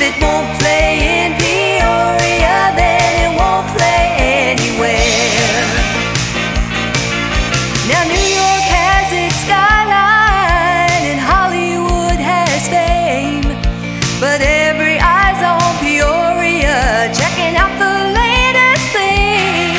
it won't play in Peoria, then it won't play anywhere. Now New York has its skyline and Hollywood has fame, but every eye's on Peoria, checking out the latest thing.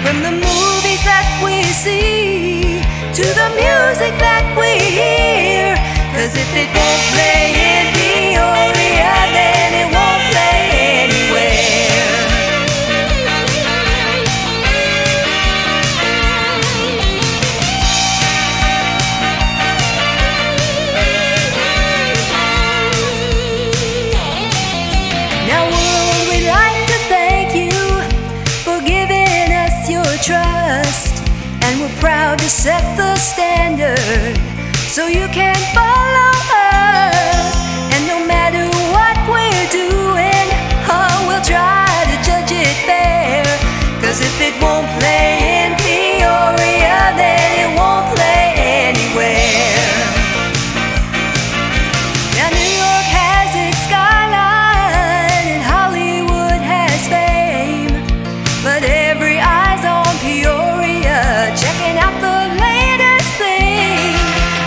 From the movies that we see to the music that we hear, 'cause if it won't play in Peoria, then it won't play anywhere. Now world, we'd like to thank you for giving us your trust, and we're proud to set the standard so you can follow us. And no matter what we're doing, oh, we'll try to judge it fair, 'cause if it won't play in Peoria, then it won't play anywhere. Now New York has its skyline and Hollywood has fame, but every eye's on Peoria, checking out the latest thing.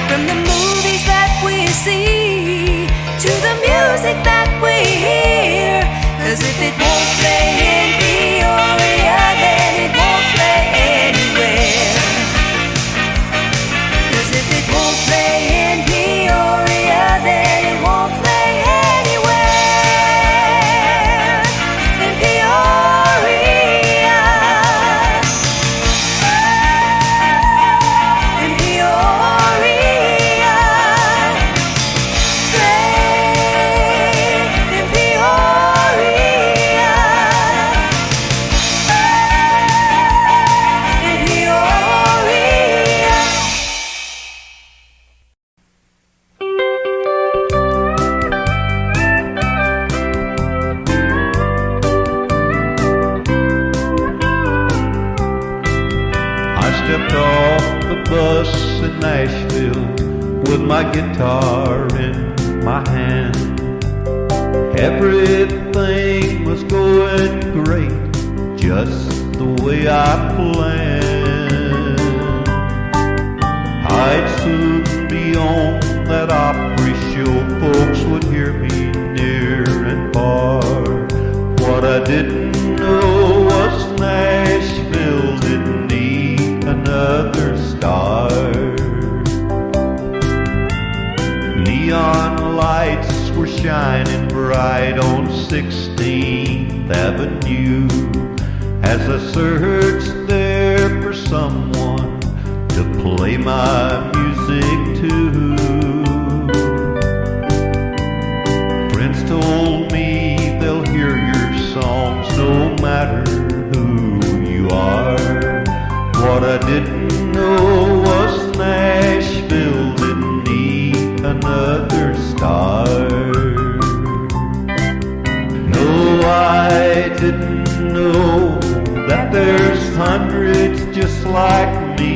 From the movies that we see to the music that we hear, 'cause if it won't play in Peoria, then it won't play anywhere. 'Cause if it won't play in Peoria, then it won't play anywhere. In Peoria, in Peoria, play in Peoria, in Peoria. I stepped off the bus in Nashville with my guitar in my hand. Everything was going great, just the way I planned. I'd soon be on that Opry show, folks would hear me near and far. What I didn't know was Nashville didn't need another star. Neon lights were shining bright on 16th Avenue as I searched there for someone to play my music to. Friends told me they'll hear your songs no matter who you are. What I didn't know was Nashville didn't need another star. No, I didn't know that there's hundreds just like me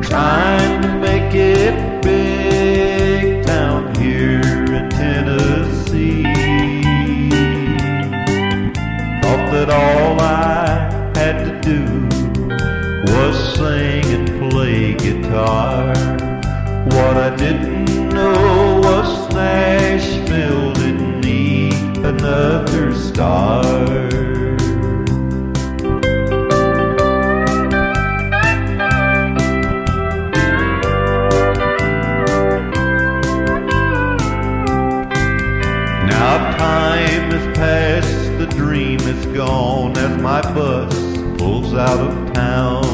trying to make it big down here in Tennessee. Thought that all I had to do was sing and play guitar. What I didn't know was Nashville didn't need another star. Now time has passed, the dream is gone as my bus pulls out of town.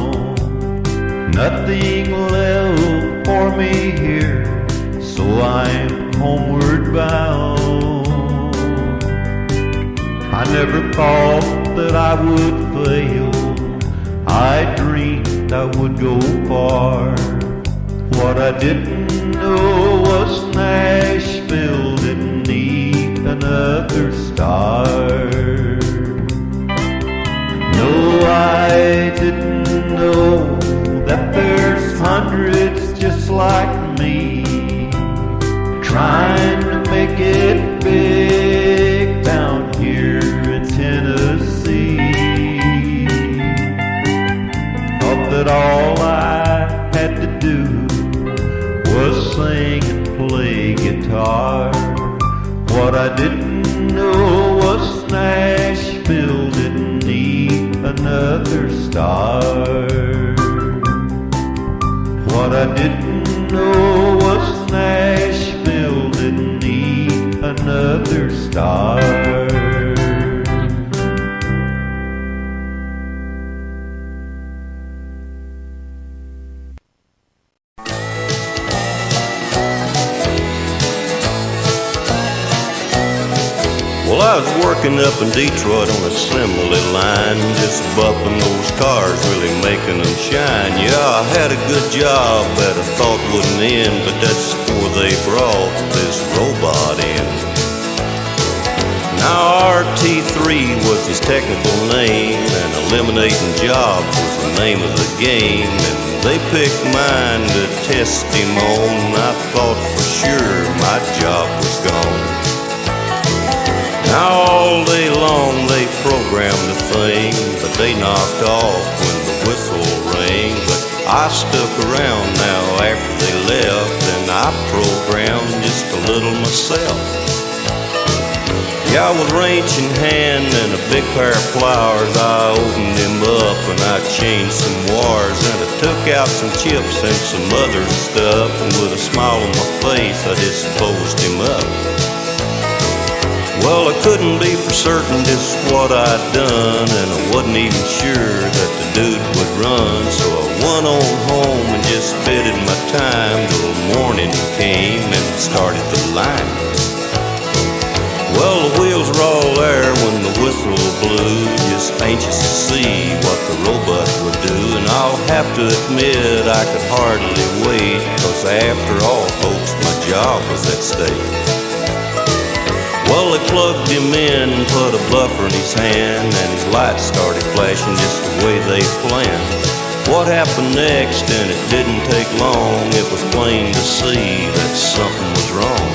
Nothing left for me here, so I'm homeward bound. I never thought that I would fail, I dreamed I would go far. What I didn't know was Nashville didn't need another star. No, I didn't know that there's hundreds just like me trying to make it big What I didn't know was Nashville didn't need another star. What I didn't know was Nashville didn't need another star. Well, I was working up in Detroit on an assembly line, just buffing those cars, really making them shine. Yeah, I had a good job that I thought wouldn't end, but that's before they brought this robot in. Now RT3 was his technical name, and eliminating jobs was the name of the game. And they picked mine to test him on, and I thought for sure my job was gone. Now all day long they programmed the thing, but they knocked off when the whistle rang. But I stuck around now after they left, and I programmed just a little myself. Yeah, with wrench in hand and a big pair of pliers, I opened him up and I changed some wires, and I took out some chips and some other stuff, and with a smile on my face I disposed him up. Well, I couldn't be for certain just what I'd done, and I wasn't even sure that the dude would run. So I went on home and just bided my time till morning came and started the line. Well, the wheels were all there when the whistle blew, just anxious to see what the robot would do. And I'll have to admit I could hardly wait, 'cause after all, folks, my job was at stake. Well, they plugged him in and put a buffer in his hand, and his lights started flashing just the way they planned. What happened next, and it didn't take long, it was plain to see that something was wrong.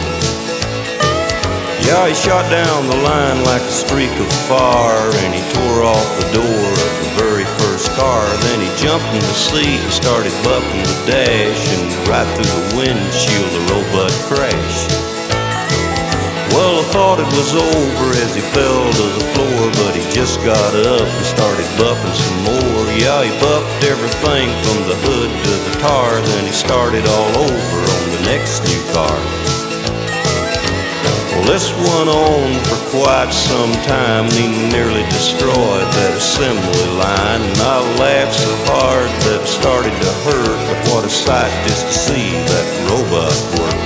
Yeah, he shot down the line like a streak of fire, and he tore off the door of the very first car. Then he jumped in the seat and started buffing the dash, and right through the windshield the robot crashed. Well, I thought it was over as he fell to the floor, but he just got up and started buffing some more. Yeah, he buffed everything from the hood to the tar, then he started all over on the next new car. Well, this went on for quite some time, and he nearly destroyed that assembly line. And I laughed so hard that it started to hurt, but what a sight just to see that robot work.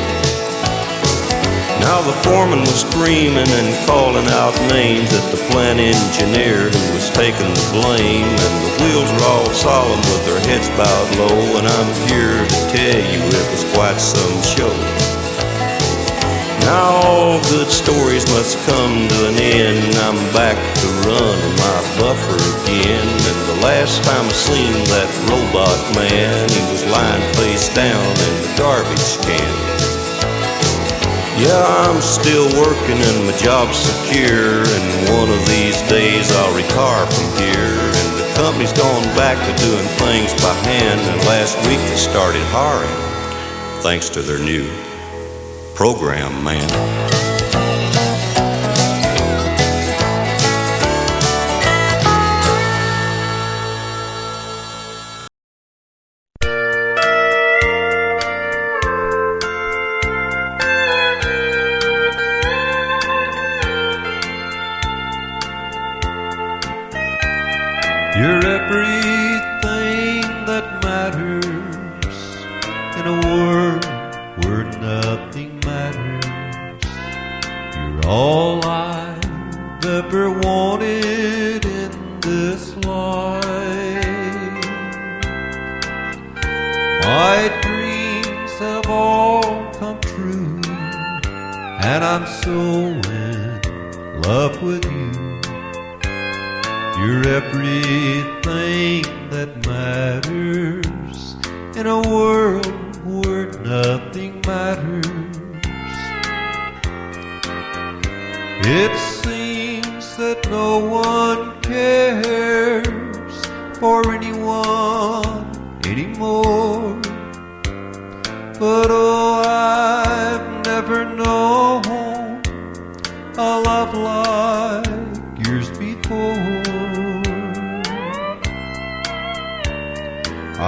Now the foreman was screaming and calling out names at the plant engineer who was taking the blame, and the wheels were all solemn with their heads bowed low, and I'm here to tell you it was quite some show. Now all good stories must come to an end, and I'm back to running my buffer again. And the last time I seen that robot man, he was lying face down in the garbage can. Yeah, I'm still working and my job's secure, and one of these days I'll retire from here. And the company's gone back to doing things by hand, and last week they started hiring, thanks to their new program man. You're everything that matters in a world where nothing matters. You're all I've ever wanted in this life. My dreams have all come true, and I'm so in love with you. You're everything that matters in a world where nothing matters. It seems that no one cares for anyone anymore, but oh, I've never known a love like yours before.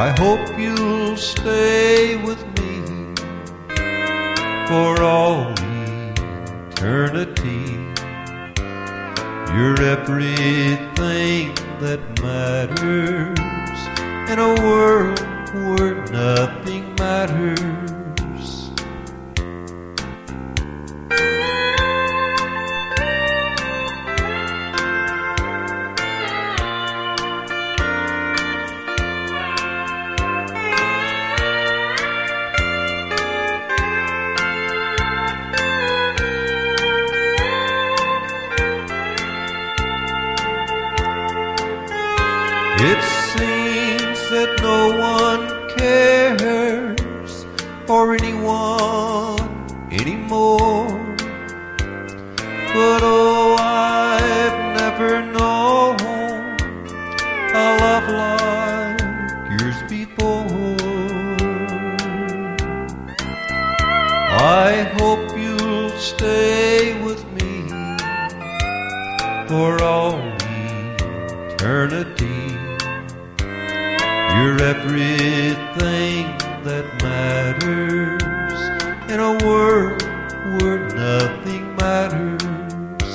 I hope you'll stay with me for all eternity. You're everything that matters in a world where nothing matters. It seems that no one cares for anyone anymore. But oh, I've never known a love like yours before. I hope you'll stay with me for all eternity. You're everything that matters in a world where nothing matters.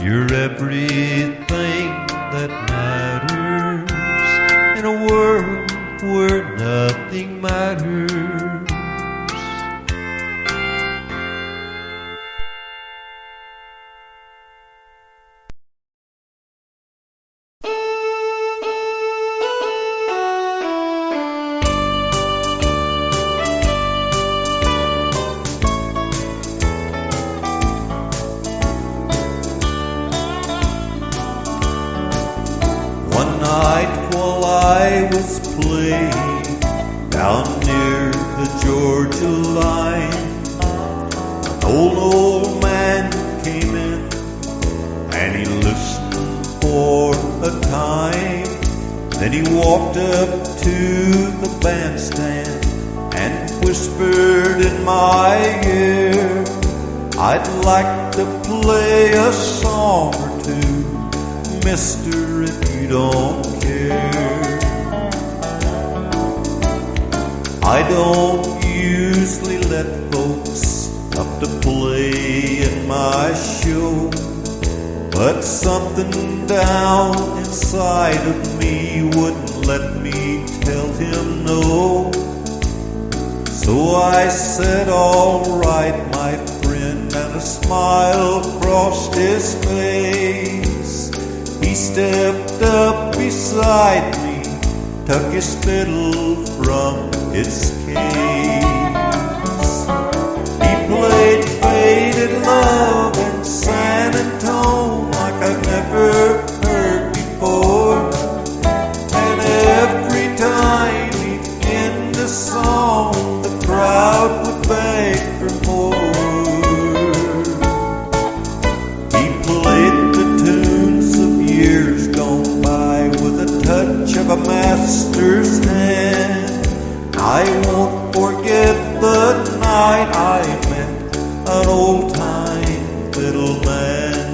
You're everything that matters in a world where nothing matters. One night while I was playing down near the Georgia line, an old man came in and he listened for a time. Then he walked up to the bandstand and whispered in my ear, I'd like to play a song or two, mister, if you don't care. I don't usually let folks up to play at my show, but something down inside of me wouldn't let me tell him no. So I said, all right, my friend, and a smile crossed his face. He stepped up beside me, took his fiddle from its case. He played Faded Love and San Antone like I've never heard before. And every time he'd end the song, the crowd would beg for more. He played the tunes of years gone by with a touch of a master's hand. I won't forget the night I met an old-time fiddle man.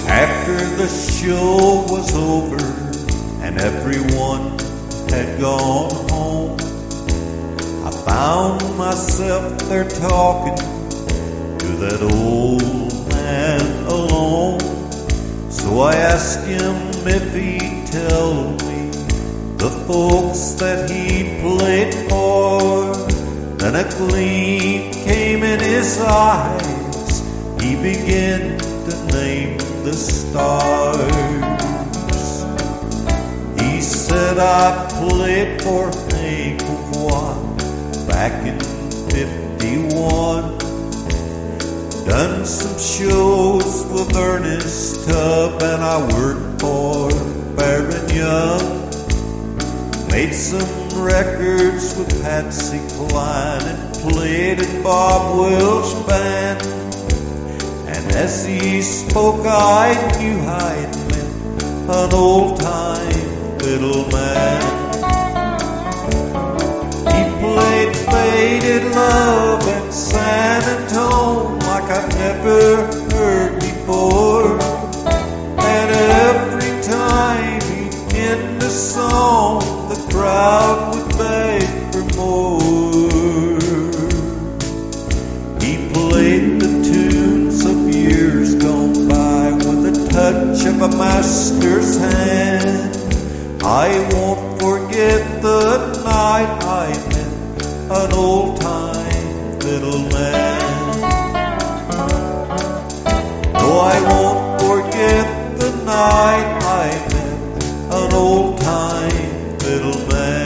After the show was over and everyone had gone home, I found myself there talking to that old man alone. So I asked him if he'd tell me the folks that he played for. Then a gleam came in his eyes, he began to name the stars. He said, I played for Hank Watt back in 51. Done some shows with Ernest Tubb, and I worked for Baron Young. Made some records with Patsy Cline and played in Bob Wills' band. And as he spoke, I knew I'd met an old-time fiddle man. He played Faded Love and San Antone like I've never heard before. And every time he'd end a song, the crowd would beg for more. He played the tunes of years gone by with the touch of a master's hand. I won't forget the night I met an old-time fiddle man. No, I won't forget the night I met an old-time fiddle man.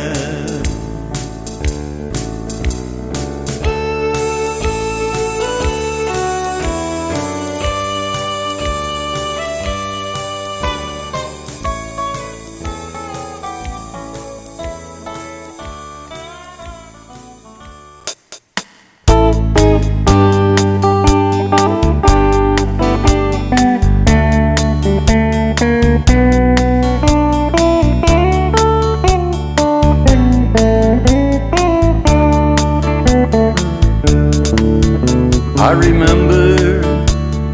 I remember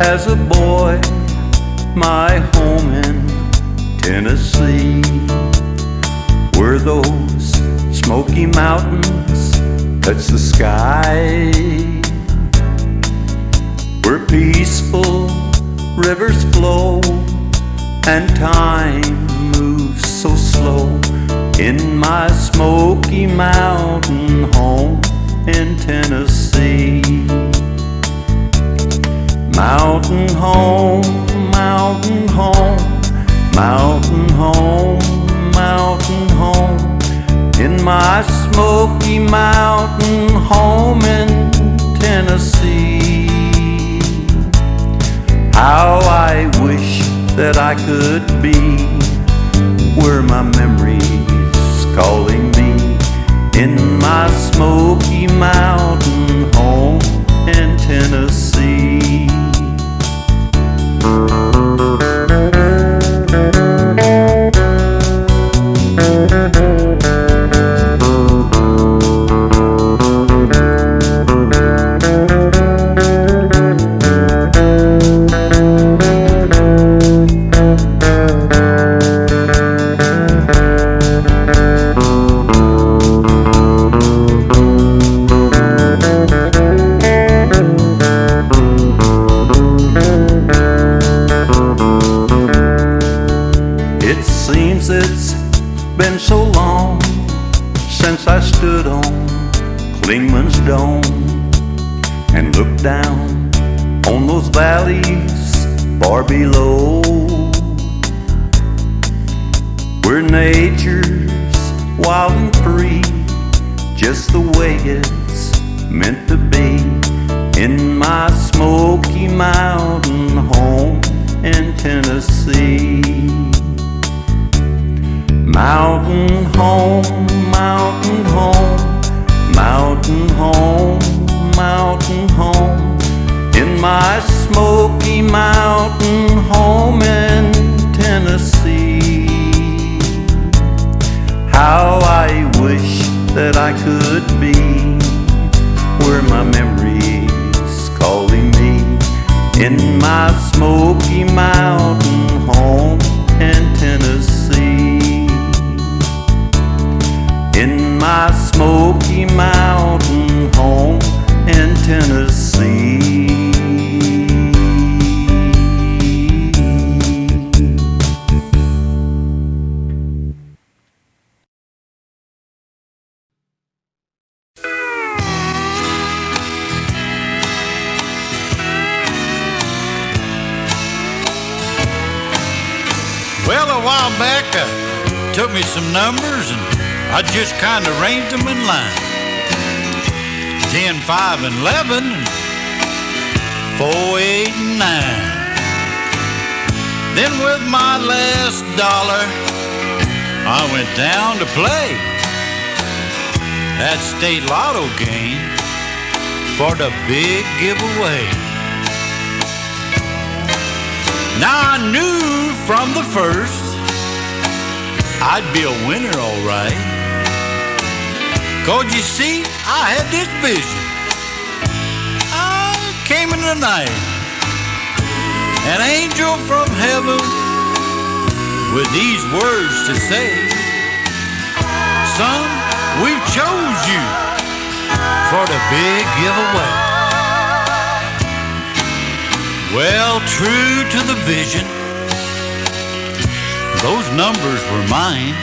as a boy my home in Tennessee, where those Smoky Mountains touch the sky, where peaceful rivers flow and time moves so slow in my Smoky Mountain home in Tennessee. Mountain home, mountain home, mountain home, mountain home, in my Smoky Mountain home in Tennessee. How I wish that I could be where my memory's calling me, in my Smoky Mountain home in Tennessee. It's been so long since I stood on Clingman's Dome and looked down on those valleys far below, where nature's wild and free, just the way it's meant to be, in my Smoky Mountain home in Tennessee. Mountain home, mountain home, mountain home, mountain home, in my Smoky Mountain home in Tennessee. How I wish that I could be where my memory's calling me, in my Smoky Mountain home in Tennessee. In my Smoky Mountain home in Tennessee. Well, a while back, I took me some numbers and I just kind of arranged them in line. 10, 5, and 11, and 4, 8, and 9. Then with my last dollar, I went down to play that state lotto game for the big giveaway. Now I knew from the first I'd be a winner, all right. 'Cause you see, I had this vision. I came in the night, an angel from heaven with these words to say: son, we've chose you for the big giveaway. Well, true to the vision, those numbers were mine.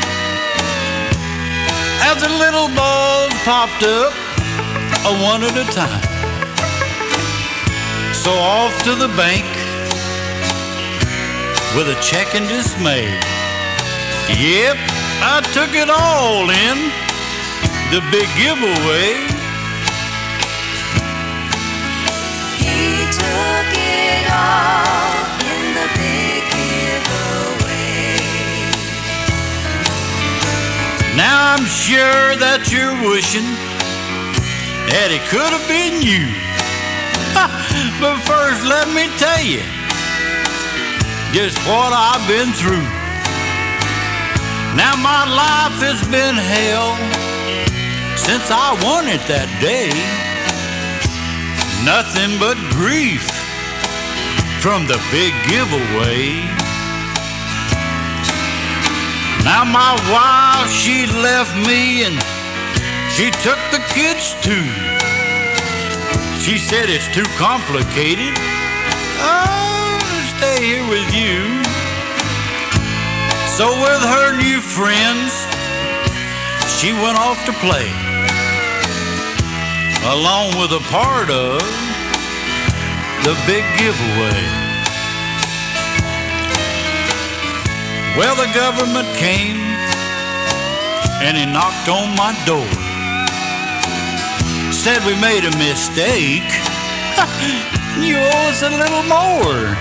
As the little balls popped up, one at a time. So off to the bank with a check in dismay. Yep, I took it all in the big giveaway. He took it all in the big giveaway. Now I'm sure that you're wishing that it could have been you. But first let me tell you just what I've been through. Now my life has been hell since I won it that day. Nothing but grief from the big giveaway. Now my wife, she left me and she took the kids too. She said it's too complicated. I'll stay here with you. So with her new friends, she went off to play, along with a part of the big giveaway. Well, the government came and he knocked on my door. Said we made a mistake. You owe us a little more.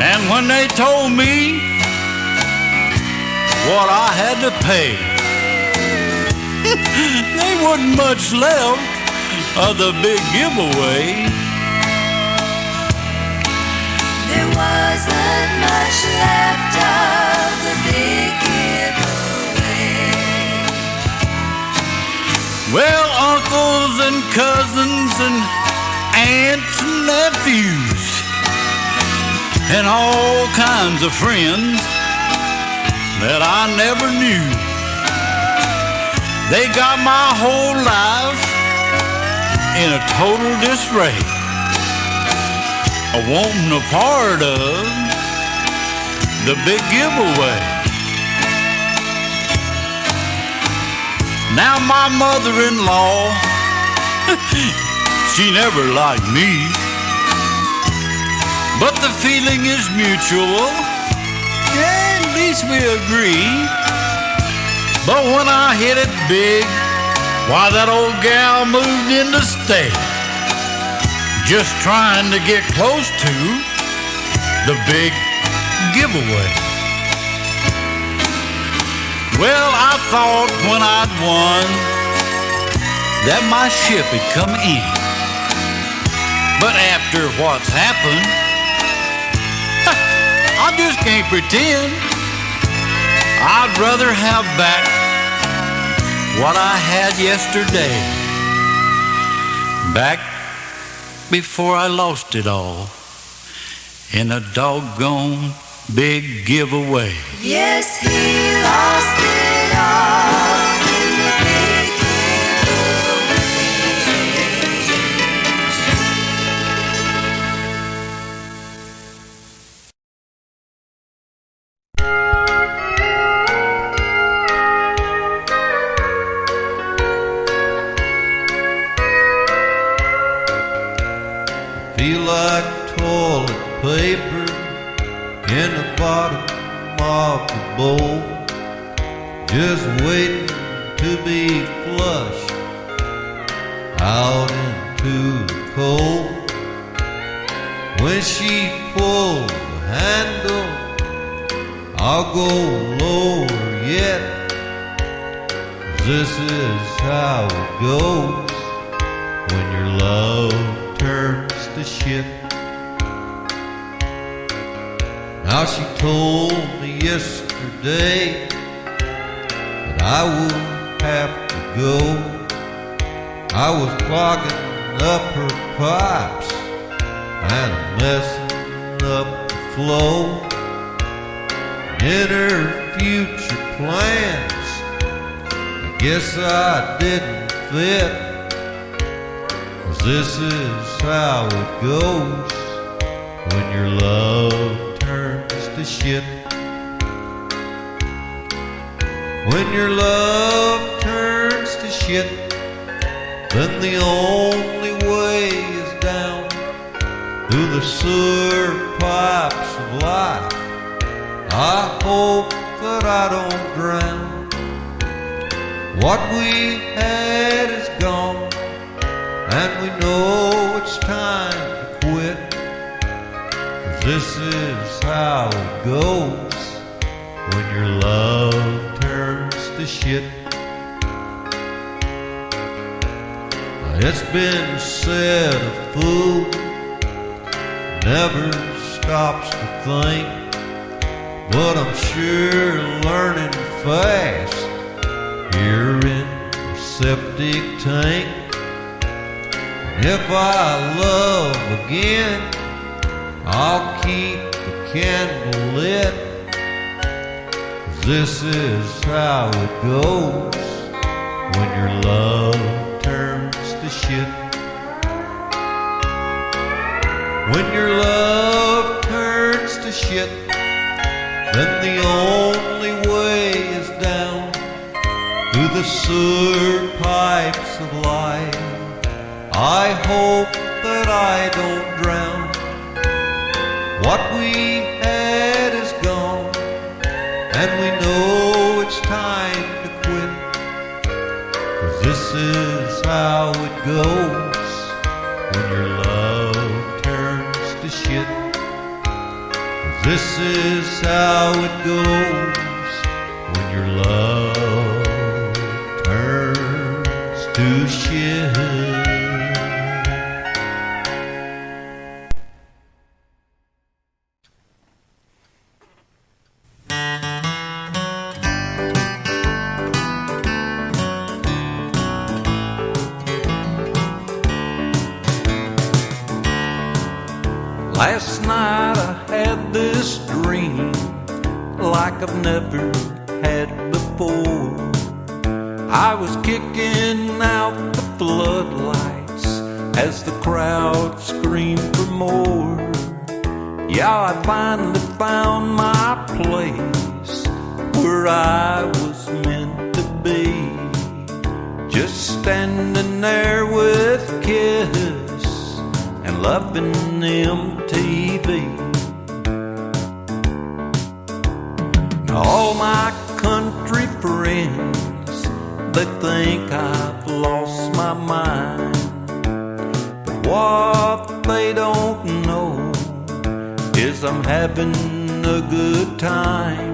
And when they told me what I had to pay, there wasn't much left of the big giveaway. There wasn't much left of the big giveaway. Well, uncles and cousins and aunts and nephews and all kinds of friends that I never knew, they got my whole life in a total disarray, wanting a part of the big giveaway. Now my mother-in-law, she never liked me, but the feeling is mutual, yeah, at least we agree. But when I hit it big, why, that old gal moved in to stay, just trying to get close to the big giveaway. Well, I thought when I'd won that my ship had come in. But after what's happened, I just can't pretend. I'd rather have back what I had yesterday, back before I lost it all in a doggone big giveaway. Yes, he lost it all in the big Feel like toilet paper in the bottom of the bowl, just waiting to be flushed out into the cold. When she pulls the handle, I'll go lower yet, as this is how it goes when your love turns to shit. Now she told me yesterday that I would have to go. I was clogging up her pipes and messing up the flow. In her future plans, I guess I didn't fit, 'cause this is how it goes when your love turns to shit. When your love turns to shit, then the only way is down through the sewer pipes of life. I hope that I don't drown. What we had is gone, and we know it's time to quit, 'cause this is how it goes when your love turns to shit. It's been said a fool never stops to think, but I'm sure learning fast here in the septic tank. And if I love again, I'll keep the candle lit, 'cause this is how it goes when your love turns to shit. When your love turns to shit, then the only way is down through the sewer pipes of life. I hope that I don't drown. What we had is gone, and we know it's time to quit, 'cause this is how it goes when your love turns to shit. This is how it goes when your love turns to shit. Last night I had this dream like I've never had before. I was kicking out the floodlights as the crowd screamed for more. Yeah, I finally found my place where I was meant to be, just standing there with Kiss and loving MTV. Now all my country friends, they think I've lost my mind, but what they don't know is I'm having a good time.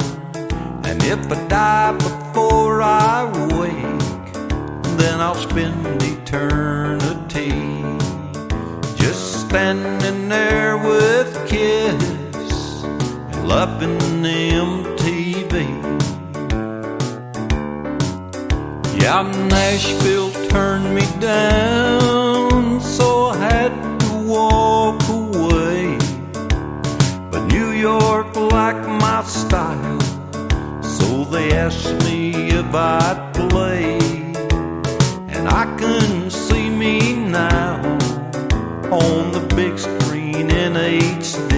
And if I die before I wake, then I'll spend eternity just standing there with Kiss and loving MTV. Yeah, Nashville turned me down, so I had to walk away. But New York liked my style, so they asked me if I'd play. And I can see me now on the big screen in HD,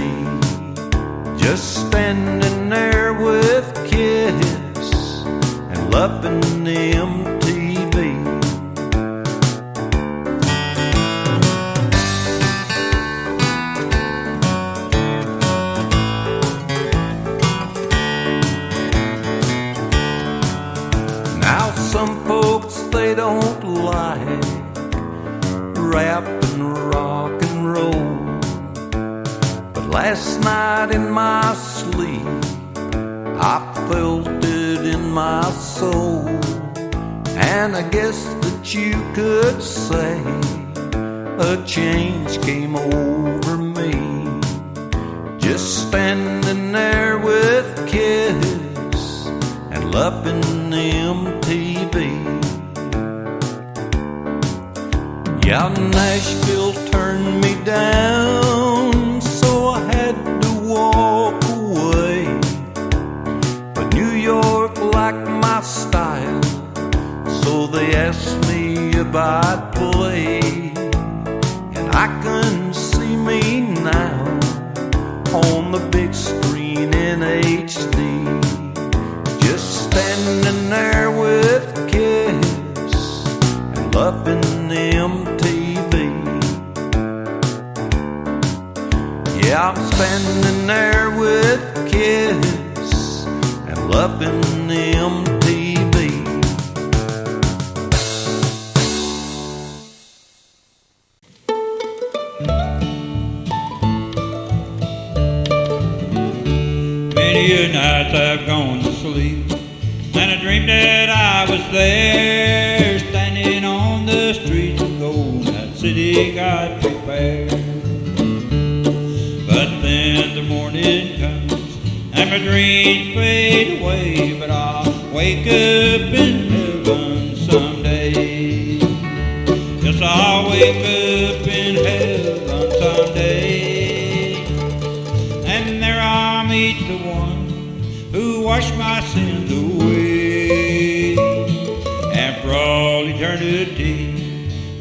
just standing there with Kiss and loving MTV. Now some folks, they don't like rap and rock and roll, but last night in my sleep I felt it in my soul, And I guess that you could say a change came over me, just standing there with Kiss and loving MTV. Yeah, Nashville turned me down, so I had to walk away. But New York liked my style, so they asked me if I'd play. And I can see me now on the big screen in HD, just standing there with Kiss and loving MTV. Yeah, I'm standing there with Kiss and loving MTV. Many a night I've gone to sleep, and I dreamed that I was there, standing on the streets of gold, that city country fair. But then the morning comes, and my dreams fade away, but I'll wake up in heaven someday. Yes, I'll wake up in heaven someday, and there I'll meet the one who washed my sins away. And for all eternity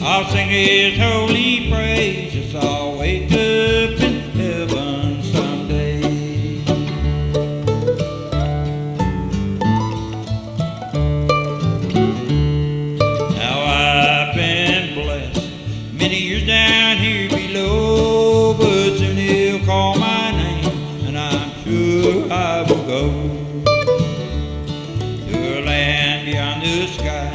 I'll sing his holy praise. Yes, I'll wake up in heaven someday. Now I've been blessed many years down here below, but soon he'll call my name, and I'm sure I will go to a land beyond the sky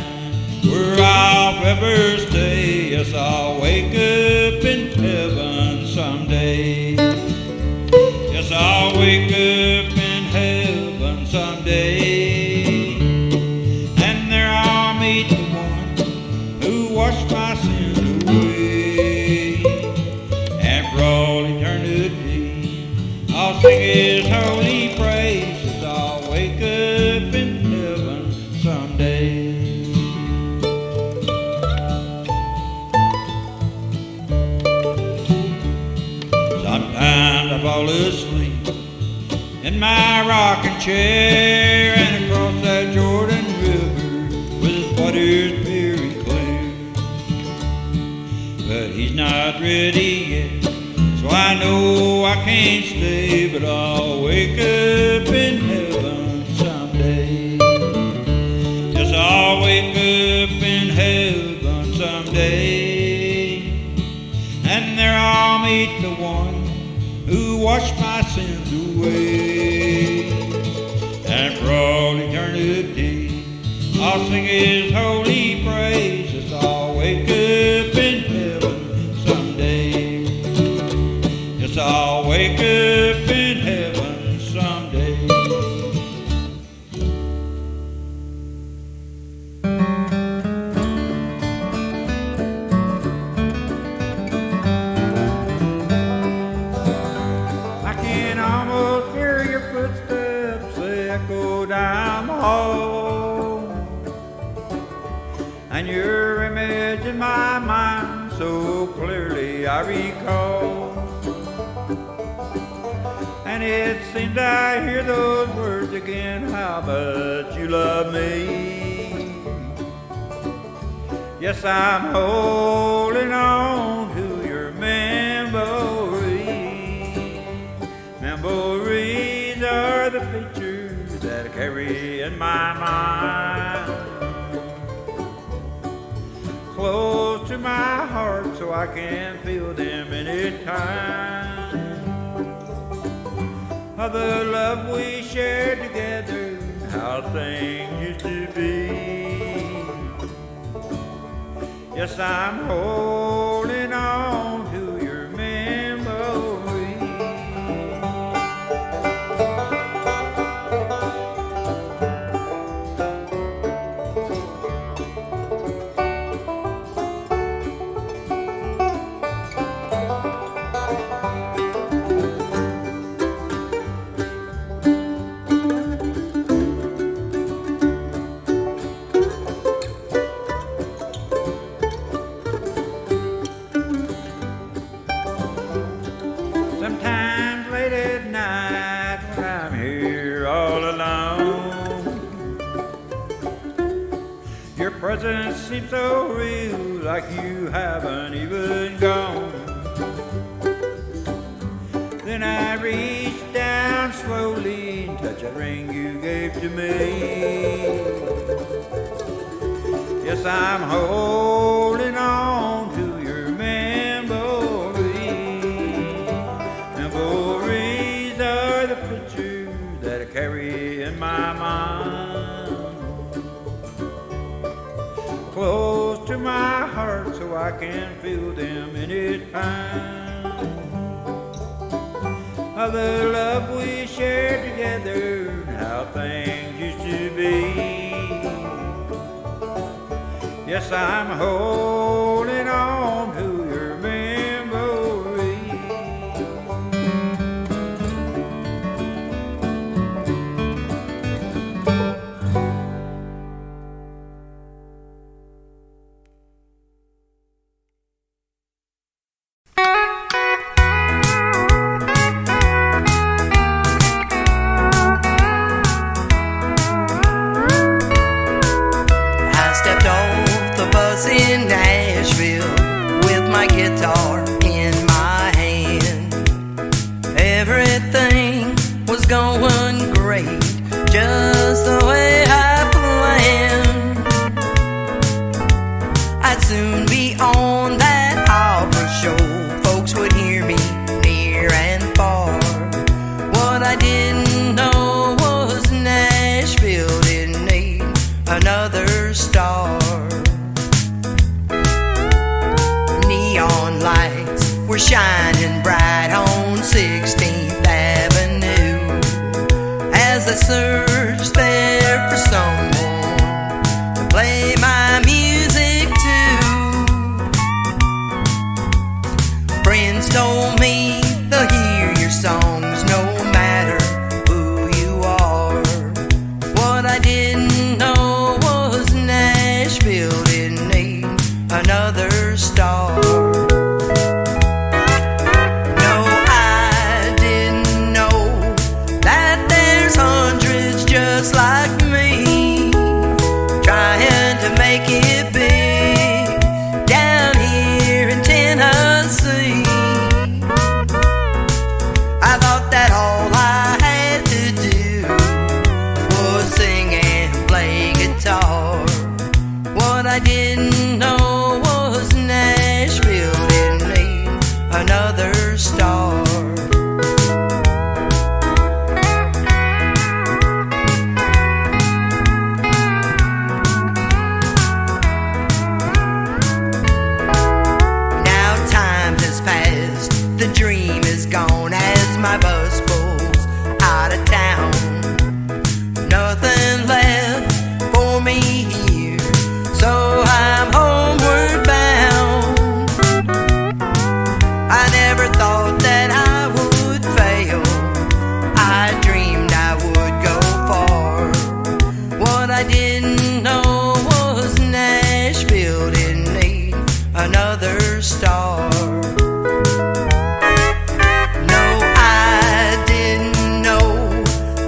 where I'll forever stay. Yes, I'll wake up in heaven someday. Yes, I'll wake up in heaven someday, and there I'll meet the one who washed my sins away. And for all eternity I'll sing his holy praises. I'll wake up in heaven someday. Sometimes I fall asleep in my rocking chair, and across that Jordan River with its waters very clear. But he's not ready yet, so I know I can't stay, but I'll wake up in heaven someday. Yes, I'll wake up in heaven someday, and there I'll meet the one who washed my sins away. And for all eternity I'll sing his holy praises. I'll wake up in heaven someday. Yes, I'll wake up in heaven someday. I can almost hear your footsteps echo down the hall, and your image in my mind so clearly I recall. And it seems I hear those words again, how much you love me. Yes, I'm holding on to your memory. Memories are the pictures that I carry in my mind, close to my heart so I can feel them anytime. Of the love we shared together, how things used to be. Yes, I'm holding on to your memory. presence seems so real, like you haven't even gone. Then I reached down slowly and touched a ring you gave to me. Yes, I'm holding on to your memory. Memories are the pictures that I carry in my mind, close to my heart so I can feel them anytime. Of the love we shared together, how things used to be. Yes, I'm holding on to your memory. I stepped off the bus in Nashville with my guitar in my hand. Everything was going great, just the way I planned. I'd soon be on that opera show. Folks would hear me near and far. What I didn't know was Nashville didn't need another star. Neon lights were shining bright on 16th Avenue as I searched there for someone to play my music to. Friends told me they'll hear your songs no matter who you are. What I didn't know was Nashville didn't need another star. No, I didn't know that there's hundreds just like me trying to make it big down here in Tennessee. I thought that all I had to do was sing and play guitar. What I didn't know was Nashville didn't need another star. Now time has passed, the dream is gone as my bus pulls out of town. Nothing left for me here, so I'm homeward bound. I never thought that I would fail, I dreamed I would go far. What I didn't know was Nashville didn't need another star. No, I didn't know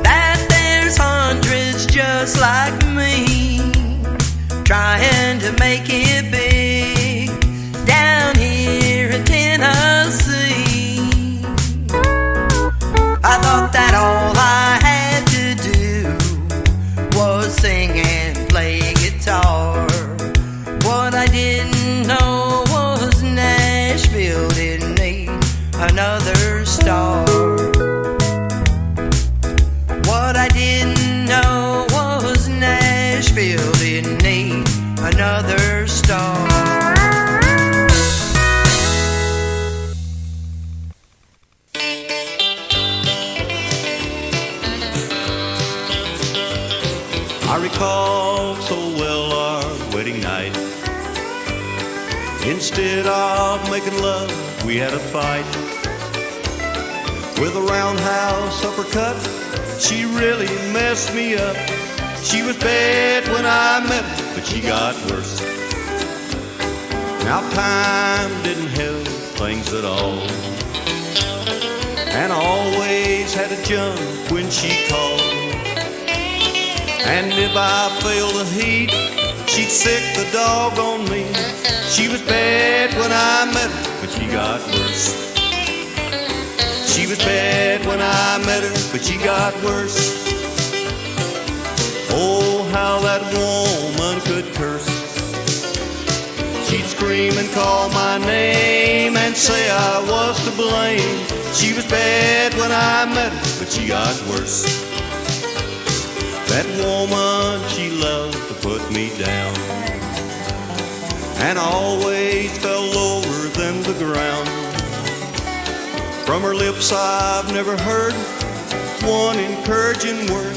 that there's hundreds just like me trying to make it big down here in Tennessee. I thought that all I had to do was sing and play guitar. What I didn't know was Nashville didn't need another star. What I didn't know was Nashville didn't need another star. I recall so well our wedding night. Instead of making love, we had a fight. With a roundhouse uppercut, she really messed me up. She was bad when I met her, but she got worse. Now time didn't help things at all, and I always had to jump when she called. And if I failed the heat, she'd sick the dog on me. She was bad when I met her, but she got worse. She was bad when I met her, but she got worse. Oh, how that woman could curse. She'd scream and call my name and say I was to blame. She was bad when I met her, but she got worse. That woman, she loved to put me down, and I always fell lower than the ground. From her lips I've never heard one encouraging word.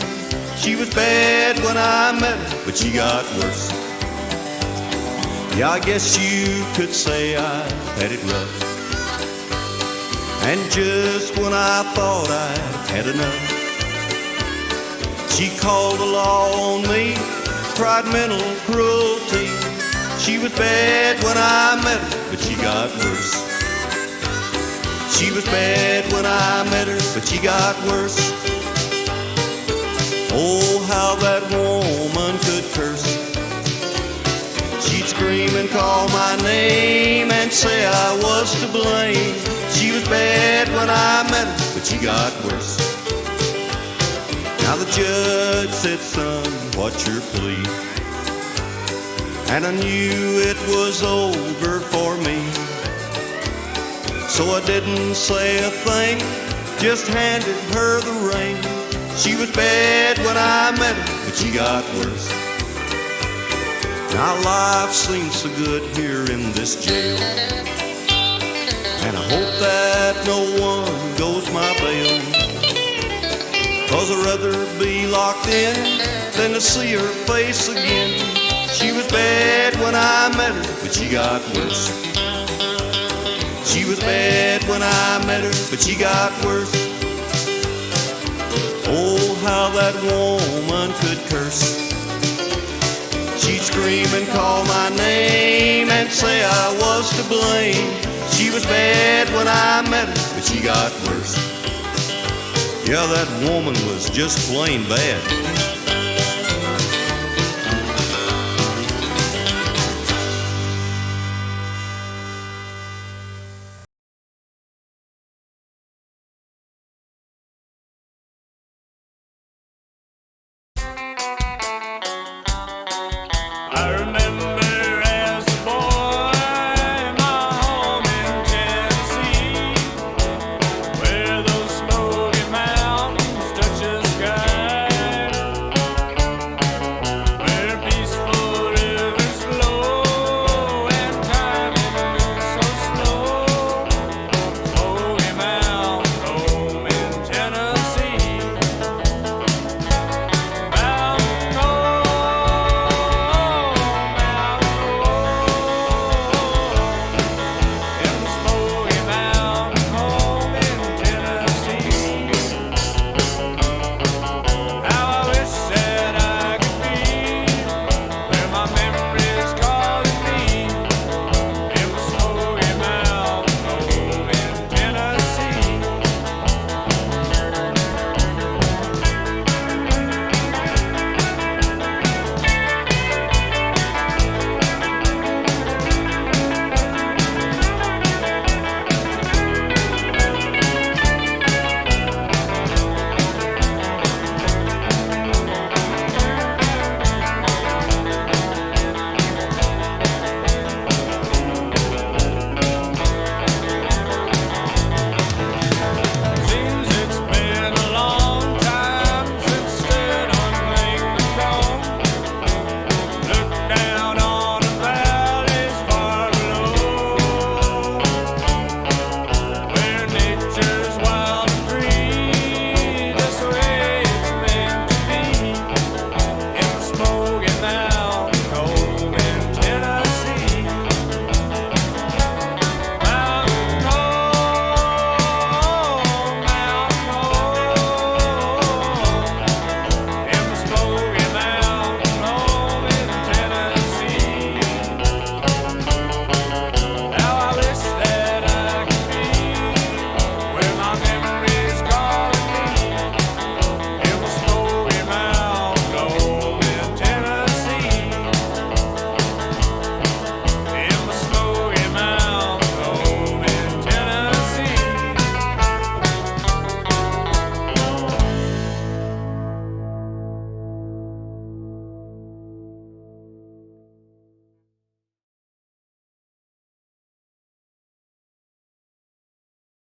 She was bad when I met her, but she got worse. Yeah, I guess you could say I had it rough. And just when I thought I'd had enough, she called the law on me, tried mental cruelty. She was bad when I met her, but she got worse. She was bad when I met her, but she got worse. Oh, how that woman could curse. She'd scream and call my name and say I was to blame. She was bad when I met her, but she got worse. Now the judge said, son, what's your plea? And I knew it was over for me. So I didn't say a thing, just handed her the ring. She was bad when I met her, but she got worse. Now life seems so good here in this jail, and I hope that no one goes my bail. 'Cause I'd rather be locked in than to see her face again. She was bad when I met her, but she got worse. She was bad when I met her, but she got worse. Oh, how that woman could curse. She'd scream and call my name and say I was to blame. She was bad when I met her, but she got worse. Yeah, that woman was just plain bad. I remember as a boy, my home in Tennessee, where those Smoky Mountains touch the sky.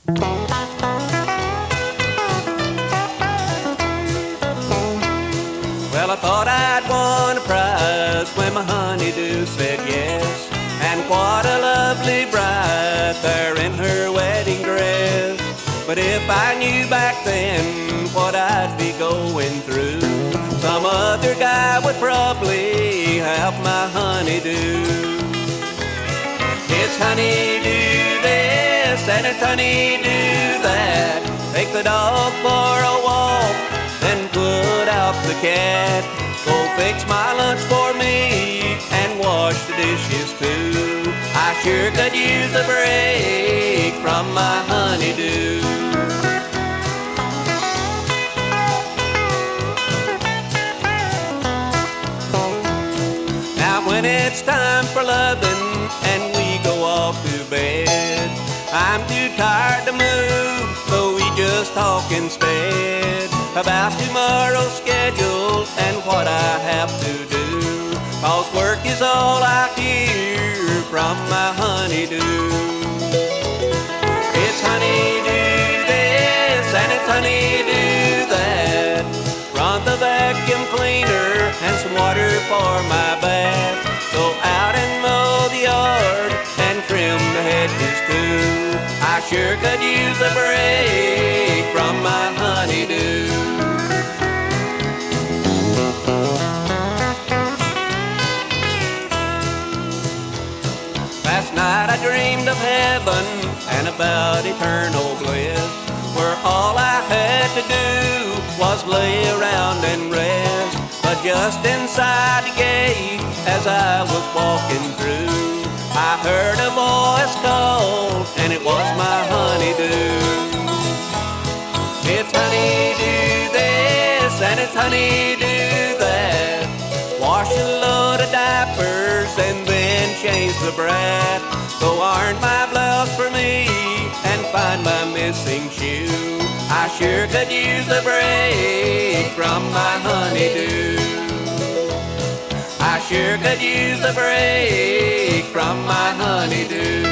Well, I thought I'd won a prize when my honeydew said yes. And what a lovely bride there in her wedding dress. But if I knew back then what I'd be going through, some other guy would probably have my honeydew. It's honeydew this and it's honeydew that. Take the dog for a walk, then put out the cat. Go fix my lunch for me and wash the dishes too. I sure could use a break from my honeydew. Now when it's time for loving and we go off to bed, I'm too tired to move, so we just talk instead about tomorrow's schedule and what I have to do. 'Cause work is all I hear from my honeydew. It's honeydew this and it's honeydew that. Run the vacuum cleaner and some water for my bath. Go out and mow the yard and trim the hedges too. I sure could use a break from my honeydew. Last night I dreamed of heaven and about eternal bliss, where all I had to do was lay around and rest. But just inside the gate, as I was walking through, I heard a voice call, and it was my honeydew. It's honeydew this and it's honeydew that. Wash a load of diapers and then change the brat. Go iron my blouse for me and find my missing shoe. I sure could use a break from my honeydew. I sure could use a break from my honeydew.